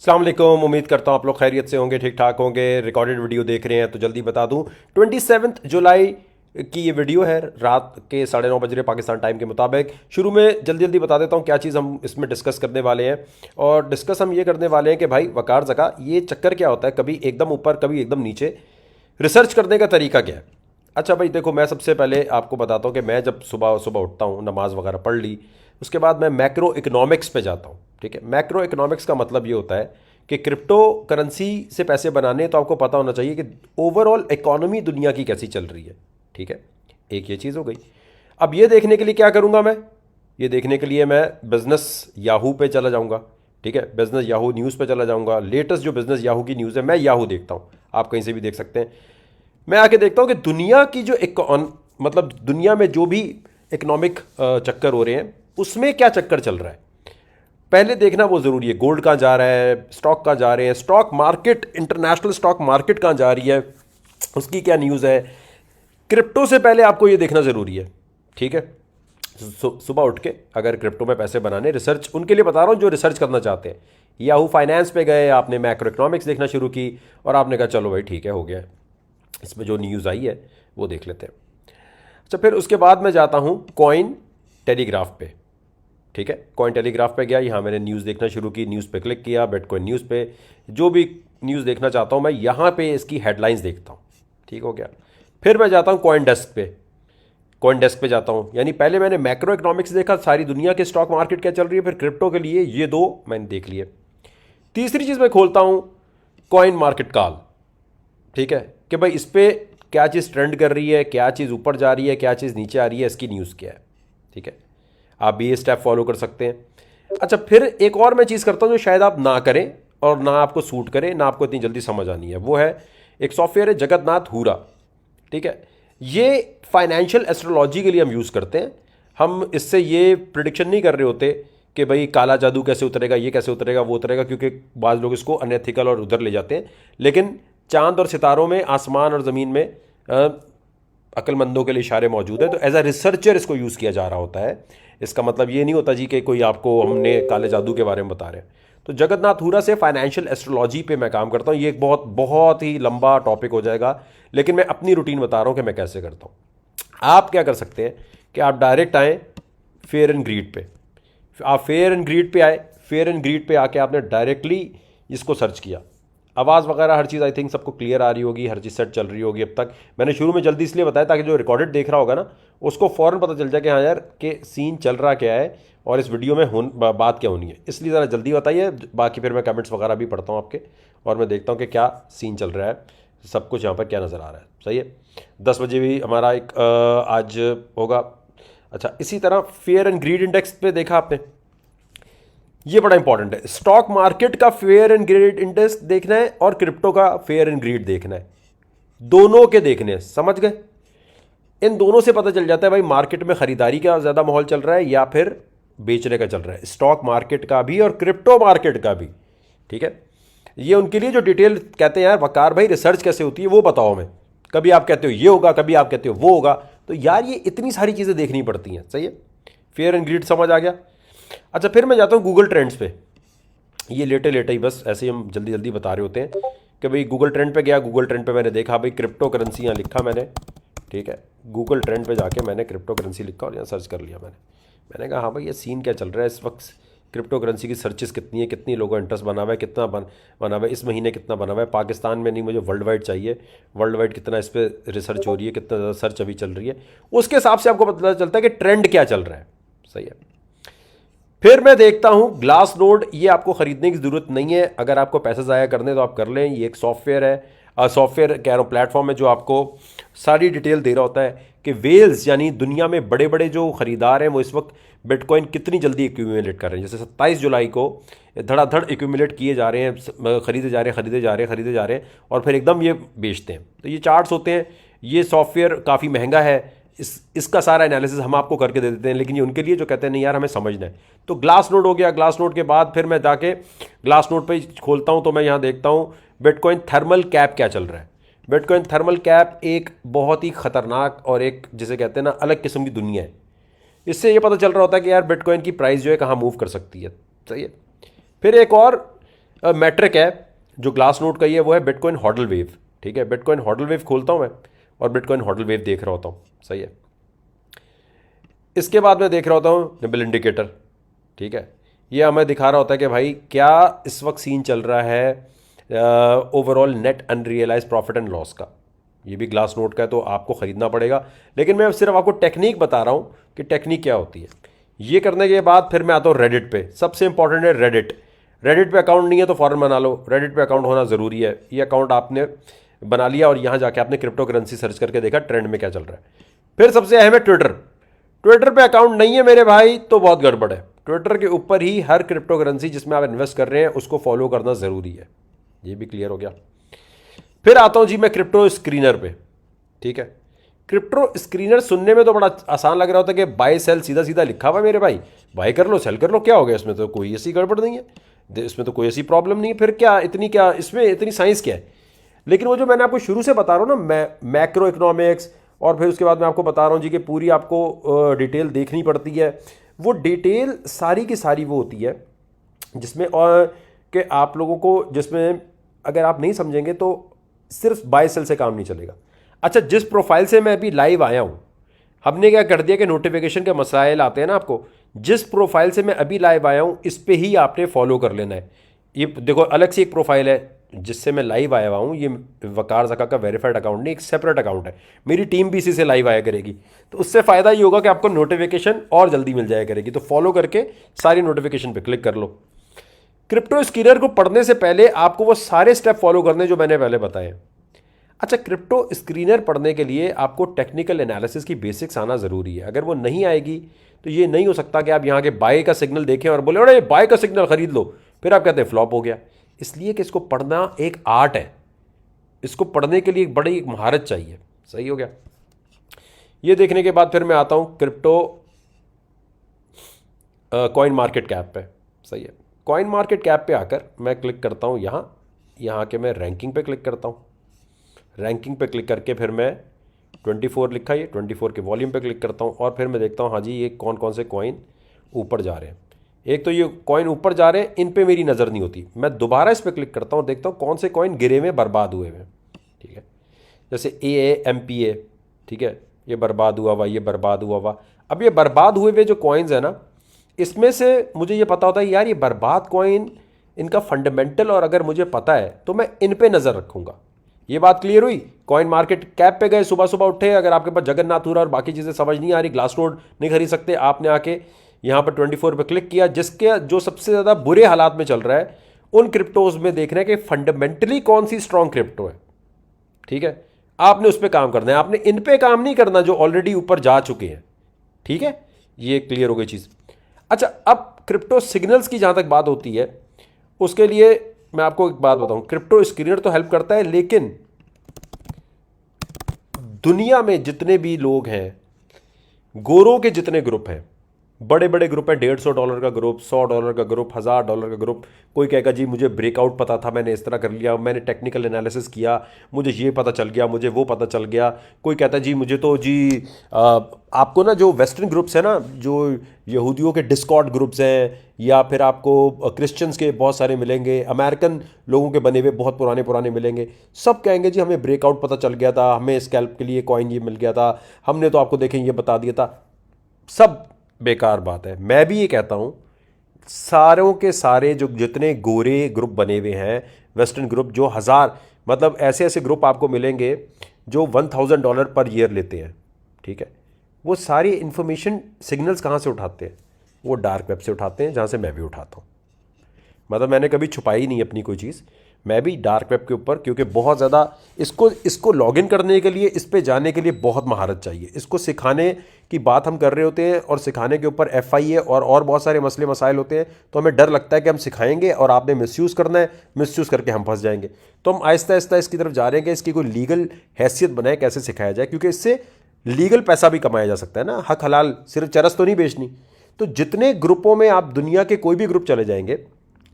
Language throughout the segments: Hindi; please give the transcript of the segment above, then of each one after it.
अस्सलाम वालेकुम। उम्मीद करता हूँ आप लोग खैरियत से होंगे, ठीक ठाक होंगे। रिकॉर्डेड वीडियो देख रहे हैं तो जल्दी बता दूँ, 27 जुलाई की ये वीडियो है, रात के 9:30 बज रहे पाकिस्तान टाइम के मुताबिक। शुरू में जल्दी जल्दी बता देता हूँ क्या चीज़ हम इसमें डिस्कस करने वाले हैं। और डिस्कस हम ये करने वाले हैं कि भाई वकार ज़का ये चक्कर क्या होता है, कभी एकदम ऊपर कभी एकदम नीचे, रिसर्च करने का तरीका क्या है। अच्छा भाई देखो, मैं सबसे पहले आपको बताता हूँ कि मैं जब सुबह सुबह उठता हूँ, नमाज़ वगैरह पढ़ ली, उसके बाद मैं मैक्रो इकोनॉमिक्स पे जाता हूँ। ठीक है, मैक्रो इकोनॉमिक्स का मतलब ये होता है कि क्रिप्टो करेंसी से पैसे बनाने, तो आपको पता होना चाहिए कि ओवरऑल इकोनॉमी दुनिया की कैसी चल रही है। ठीक है, एक ये चीज़ हो गई। अब ये देखने के लिए क्या करूँगा मैं, ये देखने के लिए मैं बिज़नेस याहू पे चला जाऊँगा। ठीक है, बिज़नेस याहू न्यूज़ पे चला जाऊँगा। लेटेस्ट जो बिज़नेस याहू की न्यूज़ है, मैं याहू देखता हूँ, आप कहीं से भी देख सकते हैं। मैं आके देखता हूँ कि दुनिया की जो मतलब दुनिया में जो भी इकोनॉमिक चक्कर हो रहे हैं उसमें क्या चक्कर चल रहा है, पहले देखना वो ज़रूरी है। गोल्ड कहाँ जा रहा है, स्टॉक कहाँ जा रहे हैं, stock market, international stock market कहाँ जा रही है, उसकी क्या न्यूज़ है। क्रिप्टो से पहले आपको ये देखना ज़रूरी है। ठीक है, सुबह उठ के अगर क्रिप्टो में पैसे बनाने, रिसर्च उनके लिए बता रहा हूँ जो रिसर्च करना चाहते हैं। याहू फाइनेंस पे गए, आपने मैक्रो इकोनॉमिक्स देखना शुरू की और आपने कहा चलो भाई ठीक है, हो गया, इसमें जो न्यूज़ आई है वो देख लेते हैं। अच्छा, फिर उसके बाद मैं जाता हूँ कॉइन टेलीग्राफ पे। ठीक है, कॉइन टेलीग्राफ पे गया, यहाँ मैंने न्यूज़ देखना शुरू की, न्यूज़ पे क्लिक किया, बिटकॉइन न्यूज़ पे जो भी न्यूज़ देखना चाहता हूँ मैं यहाँ पे इसकी हेडलाइंस देखता हूँ। ठीक हो गया, फिर मैं जाता हूँ कॉइन डेस्क पे। कॉइन डेस्क पे जाता हूँ, यानी पहले मैंने मैक्रो इकोनॉमिक्स देखा, सारी दुनिया के स्टॉक मार्केट क्या चल रही है, फिर क्रिप्टो के लिए ये दो मैंने देख लिए। तीसरी चीज़ मैं खोलता हूँ कॉइन मार्केट कॉल। ठीक है, कि भाई इस पर क्या चीज़ ट्रेंड कर रही है, क्या चीज़ ऊपर जा रही है, क्या चीज़ नीचे आ रही है, इसकी न्यूज़ क्या है। ठीक है, आप भी ये स्टेप फॉलो कर सकते हैं। अच्छा, फिर एक और मैं चीज़ करता हूँ जो शायद आप ना करें और ना आपको सूट करे, ना आपको इतनी जल्दी समझ आनी है, वो है एक सॉफ्टवेयर है जगन्नाथ हुरा। ठीक है, ये फाइनेंशियल एस्ट्रोलॉजी के लिए हम यूज़ करते हैं। हम इससे ये प्रिडिक्शन नहीं कर रहे होते कि भाई काला जादू कैसे उतरेगा, ये कैसे उतरेगा, वो उतरेगा, क्योंकि बाज़ लोग इसको अनएथिकल और उधर ले जाते हैं। लेकिन चांद और सितारों में, आसमान और ज़मीन में अक्लमंदों के लिए इशारे मौजूद है, तो एज अ रिसर्चर इसको यूज़ किया जा रहा होता है। इसका मतलब ये नहीं होता जी कि कोई आपको हमने काले जादू के बारे में बता रहे हैं। तो जगन्नाथ हुरा से फाइनेंशियल एस्ट्रोलॉजी पे मैं काम करता हूँ। ये एक बहुत बहुत ही लंबा टॉपिक हो जाएगा, लेकिन मैं अपनी रूटीन बता रहा हूँ कि मैं कैसे करता हूँ। आप क्या कर सकते हैं कि आप डायरेक्ट आएँ फेयर एंड ग्रीड पे। आप फेयर एंड ग्रीड पे आए, फेयर एंड ग्रीड पे आके आपने डायरेक्टली इसको सर्च किया। आवाज़ वगैरह हर चीज़ आई थिंक सबको क्लियर आ रही होगी, हर चीज़ सेट चल रही होगी। अब तक मैंने शुरू में जल्दी इसलिए बताया ताकि जो रिकॉर्डेड देख रहा होगा ना, उसको फ़ौरन पता चल जाए कि हाँ यार कि सीन चल रहा क्या है और इस वीडियो में बात क्या होनी है। इसलिए ज़रा जल्दी बताइए, बाकी फिर मैं कमेंट्स वगैरह भी पढ़ता हूँ आपके, और मैं देखता हूँ कि क्या सीन चल रहा है, सब कुछ यहाँ पर क्या नज़र आ रहा है। सही है, 10 बजे भी हमारा एक आज होगा। अच्छा, इसी तरह फेयर एंड ग्रीड इंडेक्स पे देखा आपने, ये बड़ा इंपॉर्टेंट है। स्टॉक मार्केट का फेयर एंड ग्रीड इंडेक्स देखना है और क्रिप्टो का फेयर एंड ग्रीड देखना है, दोनों के देखने हैं, समझ गए। इन दोनों से पता चल जाता है भाई मार्केट में खरीदारी का ज़्यादा माहौल चल रहा है या फिर बेचने का चल रहा है, स्टॉक मार्केट का भी और क्रिप्टो मार्केट का भी। ठीक है, ये उनके लिए जो डिटेल कहते हैं यार वकार भाई रिसर्च कैसे होती है वो बताओ हमें। कभी आप कहते हो ये होगा, कभी आप कहते हो वो होगा, तो यार ये इतनी सारी चीज़ें देखनी पड़ती हैं। सही है, फेयर एंड ग्रीड समझ आ गया। अच्छा, फिर मैं जाता हूँ गूगल ट्रेंड्स पे। ये लेटे लेटे ही बस ऐसे ही हम जल्दी जल्दी बता रहे होते हैं कि भाई गूगल ट्रेंड पे गया, गूगल ट्रेंड पे मैंने देखा भाई क्रिप्टो करेंसी, यहाँ लिखा मैंने। ठीक है, गूगल ट्रेंड पे जाके मैंने क्रिप्टो करेंसी लिखा और यहाँ सर्च कर लिया मैंने कहा हाँ भाई ये सीन क्या चल रहा है इस वक्त, क्रिप्टो करेंसी की सर्चेस कितनी है, कितनी लोगों का इंटरेस्ट बना हुआ है, कितना बना हुआ है, इस महीने कितना बना हुआ है, पाकिस्तान में नहीं मुझे वर्ल्ड वाइड चाहिए, वर्ल्ड वाइड कितना इस पर रिसर्च हो रही है, कितना ज़्यादा सर्च अभी चल रही है, उसके हिसाब से आपको पता चलता है कि ट्रेंड क्या चल रहा है। सही है, फिर मैं देखता हूं ग्लास नोड। ये आपको खरीदने की ज़रूरत नहीं है, अगर आपको पैसे ज़ाया करने तो आप कर लें। ये एक सॉफ्टवेयर है, सॉफ्टवेयर कह रहा हूँ प्लेटफॉर्म है, जो आपको सारी डिटेल दे रहा होता है कि वेल्स यानी दुनिया में बड़े बड़े जो ख़रीदार हैं वो इस वक्त बिटकॉइन कितनी जल्दी एक्यूमुलेट कर रहे हैं। जैसे 27 जुलाई को धड़ाधड़ एक्यूमुलेट किए जा रहे हैं, खरीदे जा रहे हैं, खरीदे जा रहे हैं, खरीदे जा रहे हैं, और फिर एकदम ये बेचते हैं। तो ये चार्ट्स होते हैं। ये सॉफ्टवेयर काफ़ी महंगा है, इसका सारा एनालिसिस हम आपको करके दे देते हैं, लेकिन ये उनके लिए जो कहते हैं नहीं यार हमें समझना है। तो ग्लास नोड हो गया। ग्लास नोड के बाद फिर मैं जाके ग्लास नोड पे खोलता हूँ, तो मैं यहाँ देखता हूँ बिटकॉइन थर्मल कैप क्या चल रहा है। बिटकॉइन थर्मल कैप एक बहुत ही ख़तरनाक और एक जिसे कहते हैं ना अलग किस्म की दुनिया है। इससे ये पता चल रहा होता है कि यार बिटकॉइन की प्राइस जो है कहाँ मूव कर सकती है। सही है, फिर एक और मैट्रिक है जो ग्लास नोट का ही है, वो है बिटकॉइन हॉडल वेव। ठीक है, बिटकॉइन हॉडल वेव खोलता हूँ मैं और बिटकॉइन हॉडल वेव देख रहा होता हूँ। सही है। इसके बाद मैं देख रहा होता हूँ निबल इंडिकेटर। ठीक है, ये हमें दिखा रहा होता है कि भाई क्या इस वक्त सीन चल रहा है overall net unrealised profit and loss का। ये भी ग्लास नोट का है तो आपको ख़रीदना पड़ेगा, लेकिन मैं सिर्फ आपको टेक्निक बता रहा हूँ कि टेक्निक क्या होती है। ये करने के बाद फिर मैं आता हूँ रेडिट पे। सबसे इंपॉर्टेंट है रेडिट। रेडिट पे अकाउंट नहीं है तो फ़ौरन बना लो, रेडिट पे अकाउंट होना ज़रूरी है। ये अकाउंट आपने बना लिया और यहाँ जाके आपने क्रिप्टो करेंसी सर्च करके देखा ट्रेंड में क्या चल रहा है। फिर सबसे अहम है ट्विटर। ट्विटर पे अकाउंट नहीं है मेरे भाई तो बहुत गड़बड़ है। ट्विटर के ऊपर ही हर क्रिप्टो करेंसी जिसमें आप इन्वेस्ट कर रहे हैं उसको फॉलो करना ज़रूरी है। ये भी क्लियर हो गया। फिर आता हूँ जी मैं क्रिप्टो स्क्रीनर पे। ठीक है, क्रिप्टो स्क्रीनर सुनने में तो बड़ा आसान लग रहा होता है कि बाय सेल सीधा सीधा लिखा हुआ है मेरे भाई, बाय कर लो सेल कर लो, क्या हो गया इसमें, तो कोई ऐसी गड़बड़ नहीं है, इसमें तो कोई ऐसी प्रॉब्लम नहीं है, फिर क्या इसमें इतनी साइंस क्या है। लेकिन वो जो मैंने आपको शुरू से बता रहा हूँ ना, मैक्रो इकोनॉमिक्स, और फिर उसके बाद मैं आपको बता रहा हूँ जी कि पूरी आपको डिटेल देखनी पड़ती है। वो डिटेल सारी की सारी वो होती है जिसमें और कि आप लोगों को, जिसमें अगर आप नहीं समझेंगे तो सिर्फ बाय सेल से काम नहीं चलेगा। अच्छा, जिस प्रोफाइल से मैं अभी लाइव आया हूँ, हमने क्या कर दिया कि नोटिफिकेशन के मसाइल आते हैं ना आपको, जिस प्रोफाइल से मैं अभी लाइव आया हूँ इस पे ही आपने फॉलो कर लेना है। ये देखो अलग से एक प्रोफाइल है जिससे मैं लाइव आया हुआ हूँ, ये वकार ज़का का वेरीफाइड अकाउंट नहीं, एक सेपरेट अकाउंट है। मेरी टीम भी इसी से लाइव आया करेगी, तो उससे फ़ायदा ये होगा कि आपको नोटिफिकेशन और जल्दी मिल जाया करेगी। तो फॉलो करके सारी नोटिफिकेशन पे क्लिक कर लो। क्रिप्टो स्क्रीनर को पढ़ने से पहले आपको वो सारे स्टेप फॉलो करने जो मैंने पहले बताए। अच्छा, क्रिप्टो स्क्रीनर पढ़ने के लिए आपको टेक्निकल एनालिसिस की बेसिक्स आना ज़रूरी है। अगर वो नहीं आएगी तो ये नहीं हो सकता कि आप यहाँ के बाय का सिग्नल देखें और बोले अरे बाय का सिग्नल खरीद लो, फिर आप कहते हैं फ्लॉप हो गया। इसलिए कि इसको पढ़ना एक आर्ट है, इसको पढ़ने के लिए एक बड़ी महारत चाहिए। सही हो गया। ये देखने के बाद फिर मैं आता हूँ क्रिप्टो कॉइन मार्केट कैप पे। सही है, कॉइन मार्केट कैप पे आकर मैं क्लिक करता हूँ यहाँ के मैं रैंकिंग पे क्लिक करता हूँ। रैंकिंग पे क्लिक करके फिर मैं 24 लिखा, ये 24 के वॉल्यूम पे क्लिक करता हूँ और फिर मैं देखता हूँ हाँ जी ये कौन कौन से कॉइन ऊपर जा रहे हैं। एक तो ये कॉइन ऊपर जा रहे हैं, इन पे मेरी नज़र नहीं होती। मैं दोबारा इस पर क्लिक करता हूँ, देखता हूँ कौन से कॉइन गिरे हुए बर्बाद हुए हुए। ठीक है, जैसे AAMPA, ठीक है, ये बर्बाद हुआ हुआ, ये बर्बाद हुआ हुआ। अब ये बर्बाद हुए हुए जो कॉइन्स है ना, इसमें से मुझे ये पता होता है यार ये बर्बाद कॉइन, इनका फंडामेंटल, और अगर मुझे पता है तो मैं इन पे नज़र रखूँगा। ये बात क्लियर हुई। कॉइन मार्केट कैप पे गए, सुबह सुबह उठे, अगर आपके पास जगन्नाथपुरा और बाकी चीज़ें समझ नहीं आ रही, ग्लास नोट नहीं खरीद सकते, आपने आके यहाँ पर 24 पे क्लिक किया, जिसके जो सबसे ज़्यादा बुरे हालात में चल रहा है उन क्रिप्टोज में देखना है कि फंडामेंटली कौन सी स्ट्रॉन्ग क्रिप्टो है। ठीक है, आपने उस पर काम करना है, आपने इन पे काम नहीं करना जो ऑलरेडी ऊपर जा चुके हैं। ठीक है, ये क्लियर हो गई चीज़। अच्छा, अब क्रिप्टो सिग्नल्स की जहाँ तक बात होती है, उसके लिए मैं आपको एक बात बताऊं, क्रिप्टो स्क्रीनर तो हेल्प करता है, लेकिन दुनिया में जितने भी लोग हैं, गोरों के जितने ग्रुप हैं, बड़े बड़े ग्रुप है, $150 का ग्रुप, $100 का ग्रुप, $1000 का ग्रुप। कोई कहेगा जी मुझे ब्रेकआउट पता था, मैंने इस तरह कर लिया, मैंने टेक्निकल एनालिसिस किया, मुझे ये पता चल गया, मुझे वो पता चल गया। कोई कहता है जी मुझे तो जी आपको ना जो वेस्टर्न ग्रुप्स हैं ना, जो यहूदियों के डिस्कॉर्ड ग्रुप्स हैं, या फिर आपको क्रिश्चियंस के बहुत सारे मिलेंगे, अमेरिकन लोगों के बने हुए बहुत पुराने पुराने मिलेंगे। सब कहेंगे जी हमें ब्रेकआउट पता चल गया था, हमें स्कैल्प के लिए कॉइन ये मिल गया था, हमने तो आपको देखें ये बता दिया था। सब बेकार बात है। मैं भी ये कहता हूँ सारों के सारे जो जितने गोरे ग्रुप बने हुए हैं, वेस्टर्न ग्रुप, जो मतलब ऐसे ऐसे ग्रुप आपको मिलेंगे जो $1000 पर ईयर लेते हैं। ठीक है, वो सारी इंफॉर्मेशन सिग्नल्स कहाँ से उठाते हैं? वो डार्क वेब से उठाते हैं, जहाँ से मैं भी उठाता हूँ। मतलब मैंने कभी छुपाई नहीं अपनी कोई चीज़, मैं भी डार्क वेब के ऊपर, क्योंकि बहुत ज़्यादा इसको लॉगिन करने के लिए, इस पे जाने के लिए बहुत महारत चाहिए। इसको सिखाने की बात हम कर रहे होते हैं और सिखाने के ऊपर FIA और बहुत सारे मसले मसाइल होते हैं, तो हमें डर लगता है कि हम सिखाएंगे और आपने मिसयूज़ करना है, मिसयूज़ करके हम फंस जाएंगे। तो हम आहिस्ता आहिस्ता इसकी तरफ जा रहे हैं कि इसकी कोई लीगल हैसियत बनाए, कैसे सिखाया जाए, क्योंकि इससे लीगल पैसा भी कमाया जा सकता है ना, हक हलाल, सिर्फ चरस तो नहीं बेचनी। तो जितने ग्रुपों में आप दुनिया के कोई भी ग्रुप चले जाएंगे,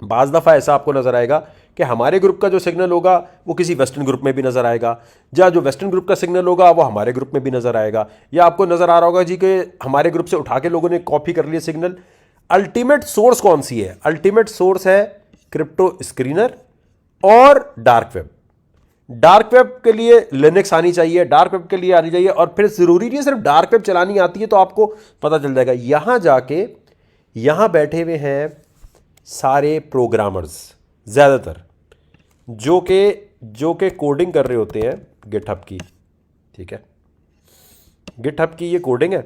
बाज़ दफ़ा ऐसा आपको नज़र आएगा कि हमारे ग्रुप का जो सिग्नल होगा वो किसी वेस्टर्न ग्रुप में भी नज़र आएगा, या जो वेस्टर्न ग्रुप का सिग्नल होगा वो हमारे ग्रुप में भी नज़र आएगा, या आपको नज़र आ रहा होगा जी कि हमारे ग्रुप से उठा के लोगों ने कॉपी कर लिया सिग्नल। अल्टीमेट सोर्स कौन सी है? अल्टीमेट सोर्स है क्रिप्टो स्क्रीनर और डार्क वेब। डार्क वेब के लिए लिनक्स आनी चाहिए, डार्क वेब के लिए आनी चाहिए, और फिर जरूरी नहीं है सिर्फ डार्क वेब चलानी आती है तो आपको पता चल जाएगा। यहां जाके यहां बैठे हुए हैं सारे प्रोग्रामर्स ज्यादातर, जो के कोडिंग कर रहे होते हैं गिटहब की। ठीक है, गिटहब की ये कोडिंग है,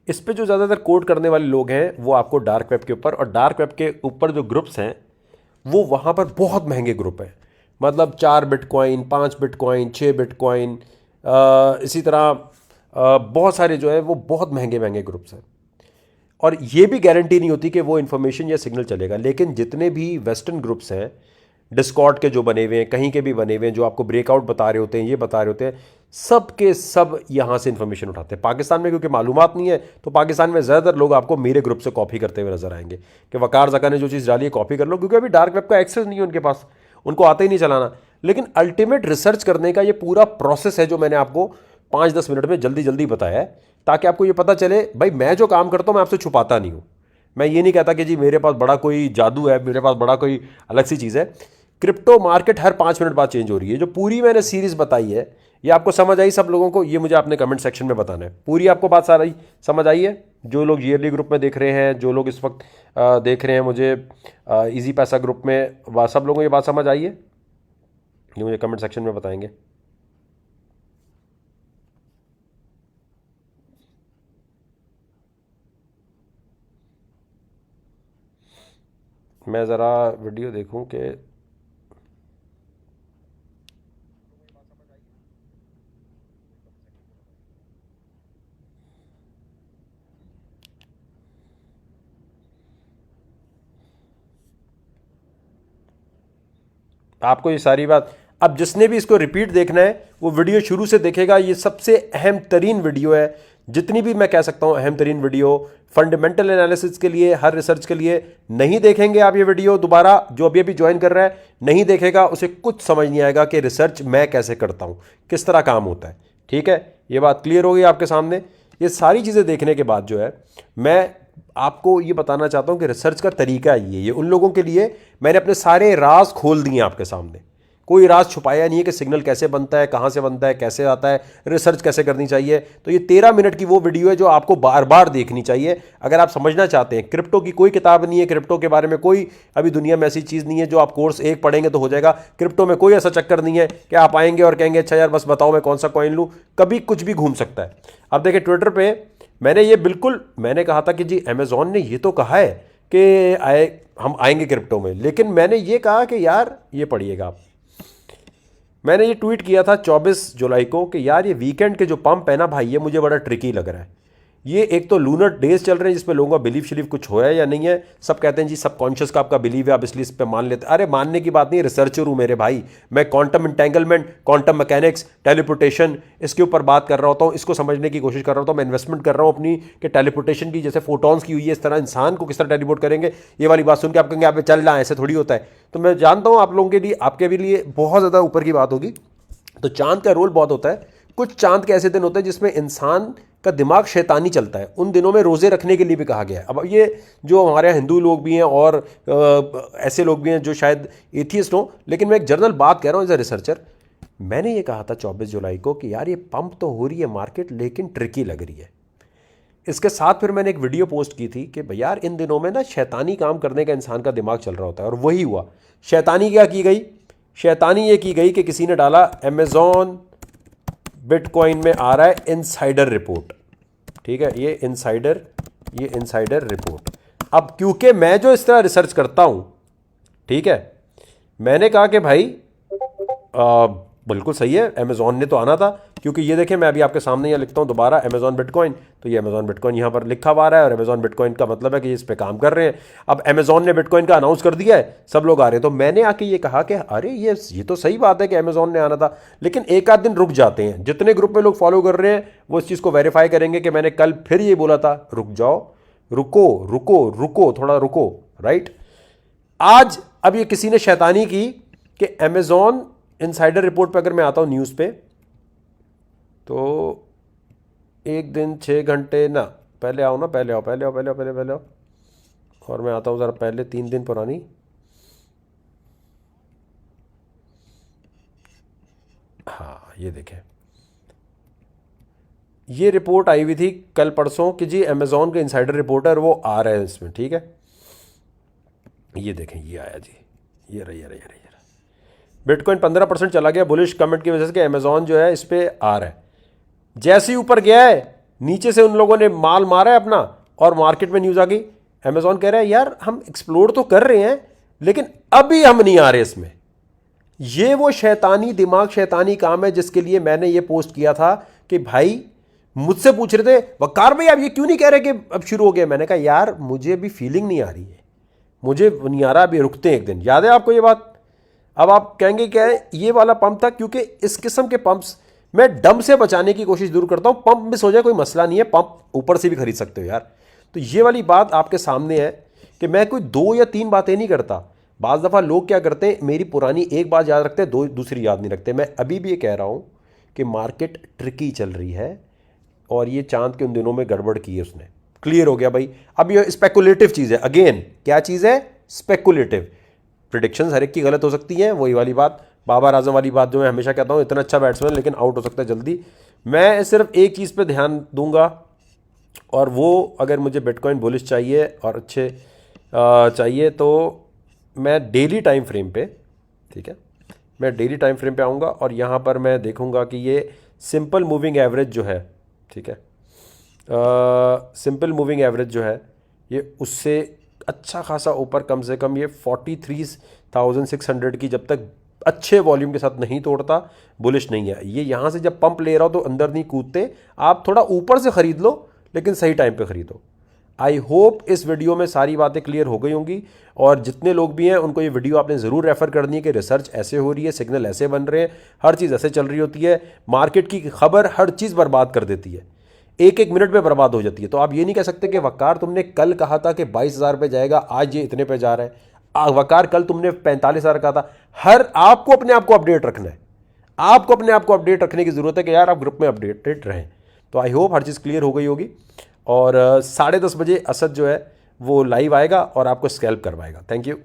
इस पे जो ज़्यादातर कोड करने वाले लोग हैं वो आपको डार्क वेब के ऊपर, और डार्क वेब के ऊपर जो ग्रुप्स हैं वो वहाँ पर बहुत महंगे ग्रुप हैं। मतलब 4 बिटकॉइन, 5 बिटकॉइन, 6 बिटकॉइन, इसी तरह बहुत सारे जो है वो बहुत महंगे महंगे ग्रुप्स हैं। और ये भी गारंटी नहीं होती कि वो इन्फॉर्मेशन या सिग्नल चलेगा। लेकिन जितने भी वेस्टर्न ग्रुप्स हैं, डिस्कॉर्ड के जो बने हुए हैं, कहीं के भी बने हुए हैं, जो आपको ब्रेकआउट बता रहे होते हैं, ये बता रहे होते हैं, सब के सब यहाँ से इन्फॉर्मेशन उठाते हैं। पाकिस्तान में क्योंकि मालूमात नहीं है तो पाकिस्तान में ज़्यादातर लोग आपको मेरे ग्रुप से कॉपी करते हुए नजर आएंगे कि वकार ज़का ने जो चीज़ डाली है कॉपी कर लो, क्योंकि अभी डार्क वेब का एक्सेस नहीं है उनके पास, उनको आता ही नहीं चलाना। लेकिन अल्टीमेट रिसर्च करने का ये पूरा प्रोसेस है जो मैंने आपको 5-10 मिनट में जल्दी जल्दी बताया है, ताकि आपको ये पता चले भाई मैं जो काम करता हूँ मैं आपसे छुपाता नहीं हूँ। मैं ये नहीं कहता कि जी मेरे पास बड़ा कोई जादू है, मेरे पास बड़ा कोई अलग सी चीज़ है। क्रिप्टो मार्केट हर 5 मिनट बाद चेंज हो रही है। जो पूरी मैंने सीरीज़ बताई है ये आपको समझ आई सब लोगों को, ये मुझे आपने कमेंट सेक्शन में बताना है। पूरी आपको बात सारी समझ आई है? जो लोग ईयरली ग्रुप में देख रहे हैं, जो लोग इस वक्त देख रहे हैं मुझे इजी पैसा ग्रुप में, सब लोगों को ये बात समझ आई है? ये मुझे कमेंट सेक्शन में बताएंगे। मैं ज़रा वीडियो देखूं कि आपको ये सारी बात, अब जिसने भी इसको रिपीट देखना है वो वीडियो शुरू से देखेगा। ये सबसे अहम तरीन वीडियो है, जितनी भी मैं कह सकता हूं अहम तरीन वीडियो फंडामेंटल एनालिसिस के लिए, हर रिसर्च के लिए। नहीं देखेंगे आप ये वीडियो दोबारा, जो अभी अभी ज्वाइन कर रहा है नहीं देखेगा, उसे कुछ समझ नहीं आएगा कि रिसर्च मैं कैसे करता हूं, किस तरह काम होता है। ठीक है, ये बात क्लियर हो गई आपके सामने। ये सारी चीज़ें देखने के बाद जो है मैं आपको ये बताना चाहता हूं कि रिसर्च का तरीका ये उन लोगों के लिए मैंने अपने सारे राज खोल दिए आपके सामने। कोई राज छुपाया नहीं है कि सिग्नल कैसे बनता है, कहां से बनता है, कैसे आता है, रिसर्च कैसे करनी चाहिए। तो ये 13 मिनट की वो वीडियो है जो आपको बार बार देखनी चाहिए अगर आप समझना चाहते हैं। क्रिप्टो की कोई किताब नहीं है, क्रिप्टो के बारे में कोई अभी दुनिया में ऐसी चीज़ नहीं है जो आप कोर्स एक पढ़ेंगे तो हो जाएगा। क्रिप्टो में कोई ऐसा चक्कर नहीं है कि आप आएंगे और कहेंगे अच्छा यार बस बताओ मैं कौन सा कॉइन लूँ। कभी कुछ भी घूम सकता है। अब देखिए ट्विटर पर मैंने कहा था कि जी अमेजॉन ने ये तो कहा है कि हम आएंगे क्रिप्टो में, लेकिन मैंने ये कहा कि यार ये पढ़िएगा आप, मैंने ये ट्वीट किया था 24 जुलाई को कि यार ये वीकेंड के जो पंप है ना भाई, ये मुझे बड़ा ट्रिकी लग रहा है। ये एक तो लूनर डेज चल रहे हैं जिसमें लोगों का बिलीव शिलीव कुछ होया या नहीं है। सब कहते हैं जी सबकॉन्शियस का आपका बिलीव है, आप इसलिए इस पर मान लेते। अरे मानने की बात नहीं, रिसर्चर हूं मेरे भाई मैं। Quantum entanglement, quantum mechanics, teleportation, इसके ऊपर बात कर रहा होता हूँ, इसको समझने की कोशिश कर रहा होता हूँ। मैं इन्वेस्टमेंट कर रहा हूँ अपनी कि टेलीपोर्टेशन की जैसे फोटॉन्स की हुई है इस तरह इंसान को किस तरह टेलीपोर्ट करेंगे। ये वाली बात सुन के आप कहेंगे आप चल रहा है, ऐसे थोड़ी होता है। तो मैं जानता हूँ आप लोगों के लिए, आपके भी लिए बहुत ज़्यादा ऊपर की बात होगी। तो चांद का रोल बहुत होता है। कुछ चांद के ऐसे दिन होते हैं जिसमें इंसान का दिमाग शैतानी चलता है। उन दिनों में रोज़े रखने के लिए भी कहा गया है। अब ये जो हमारे यहाँ हिंदू लोग भी हैं और ऐसे लोग भी हैं जो शायद एथियस्ट हों, लेकिन मैं एक जनरल बात कह रहा हूँ एज ए रिसर्चर। मैंने ये कहा था 24 जुलाई को कि यार ये पंप तो हो रही है मार्केट, लेकिन ट्रिकी लग रही है। इसके साथ फिर मैंने एक वीडियो पोस्ट की थी कि भाई यार इन दिनों में ना शैतानी काम करने का इंसान का दिमाग चल रहा होता है, और वही हुआ। शैतानी क्या की गई? शैतानी ये की गई कि किसी ने डाला अमेजॉन बिटकॉइन में आ रहा है इनसाइडर रिपोर्ट। ठीक है, ये इनसाइडर रिपोर्ट। अब क्योंकि मैं जो इस तरह रिसर्च करता हूं, ठीक है, मैंने कहा कि भाई बिल्कुल सही है, अमेजॉन ने तो आना था। क्योंकि ये देखें मैं अभी आपके सामने यहाँ लिखता हूँ दोबारा अमेजॉन बिटकॉइन, तो ये अमेजॉन बिटकॉइन यहाँ पर लिखा हुआ आ रहा है, और अमेजॉन बिटकॉइन का मतलब है कि इस पे काम कर रहे हैं। अब अमेजॉन ने बिटकॉइन का अनाउंस कर दिया है, सब लोग आ रहे हैं। तो मैंने आके ये कहा कि अरे ये तो सही बात है कि अमेजॉन ने आना था, लेकिन एक आध दिन रुक जाते हैं। जितने ग्रुप में लोग फॉलो कर रहे हैं वो इस चीज़ को वेरीफाई करेंगे कि मैंने कल फिर ये बोला था रुक जाओ, रुको रुको रुको, थोड़ा रुको, राइट। आज अब ये किसी ने शैतानी की कि अमेजॉन इनसाइडर रिपोर्ट पे अगर मैं आता हूँ न्यूज़ पे, तो एक दिन 6 घंटे ना पहले आओ ना, पहले आओ, और मैं आता हूँ ज़रा पहले 3 दिन पुरानी। हाँ ये देखें, ये रिपोर्ट आई हुई थी कल परसों कि जी अमेजोन का इनसाइडर रिपोर्टर वो आ रहे हैं इसमें, ठीक है। ये देखें ये आया जी, ये रही ये रही ये रही ये रही। बिटकॉइन 15% चला गया बुलिश कमेंट की वजह से कि अमेजोन जो है इस पे आ रहा है। जैसे ही ऊपर गया है नीचे से उन लोगों ने माल मारा है अपना और मार्केट में न्यूज़ आ गई। अमेजोन कह रहा है यार हम एक्सप्लोर तो कर रहे हैं लेकिन अभी हम नहीं आ रहे इसमें। ये वो शैतानी दिमाग, शैतानी काम है जिसके लिए मैंने ये पोस्ट किया था कि भाई मुझसे पूछ रहे थे वकार भाई आप ये क्यों नहीं कह रहे कि अब शुरू हो गया। मैंने कहा यार मुझे अभी फीलिंग नहीं आ रही है, मुझे नहीं आ रहा, अभी रुकते हैं एक दिन। याद है आपको ये बात? अब आप कहेंगे क्या है ये वाला पंप था, क्योंकि इस किस्म के पंप्स मैं डम से बचाने की कोशिश जरूर करता हूं। पंप मिस हो जाए कोई मसला नहीं है, पंप ऊपर से भी खरीद सकते हो यार। तो ये वाली बात आपके सामने है कि मैं कोई 2 या 3 बातें नहीं करता। बाज़ दफ़ा लोग क्या करते हैं, मेरी पुरानी एक बात याद रखते हैं, दूसरी याद नहीं रखते। मैं अभी भी ये कह रहा हूं कि मार्केट ट्रिकी चल रही है और ये चांद के उन दिनों में गड़बड़ की है उसने। क्लियर हो गया भाई। अब ये स्पेकुलेटिव चीज़ है, अगेन क्या चीज़ है? स्पेकुलेटिव। प्रिडिक्शंस हर एक की गलत हो सकती हैं, वही वाली बात, बाबर आजम वाली बात जो मैं हमेशा कहता हूँ, इतना अच्छा बैट्समैन लेकिन आउट हो सकता है जल्दी। मैं सिर्फ एक चीज़ पे ध्यान दूंगा और वो अगर मुझे बिटकॉइन बुलिश चाहिए और अच्छे चाहिए तो मैं डेली टाइम फ्रेम पे, ठीक है, मैं डेली टाइम फ्रेम पे आऊँगा और यहाँ पर मैं देखूँगा कि ये सिंपल मूविंग एवरेज जो है, ठीक है, सिंपल मूविंग एवरेज जो है ये उससे अच्छा खासा ऊपर, कम से कम ये 43,600 की जब तक अच्छे वॉल्यूम के साथ नहीं तोड़ता बुलिश नहीं है। ये यहाँ से जब पंप ले रहा हो तो अंदर नहीं कूदते, आप थोड़ा ऊपर से ख़रीद लो लेकिन सही टाइम पे ख़रीदो। आई होप इस वीडियो में सारी बातें क्लियर हो गई होंगी और जितने लोग भी हैं उनको ये वीडियो आपने ज़रूर रेफ़र करनी है कि रिसर्च ऐसे हो रही है, सिग्नल ऐसे बन रहे हैं, हर चीज़ ऐसे चल रही होती है। मार्केट की खबर हर चीज़ बर्बाद कर देती है, एक एक मिनट में बर्बाद हो जाती है। तो आप ये नहीं कह सकते कि वकार तुमने कल कहा था कि 22,000 पे जाएगा, आज ये इतने पे जा रहा है। वकार कल तुमने 45,000 कहा था। हर आपको अपने आप को अपडेट रखना है, आपको अपने आप को अपडेट रखने की ज़रूरत है कि यार आप ग्रुप में अपडेटेड रहें। तो I hope her cheese clear हो गई होगी और 10:30 बजे असद जो है वो लाइव आएगा और आपको स्कैल्प करवाएगा। Thank you.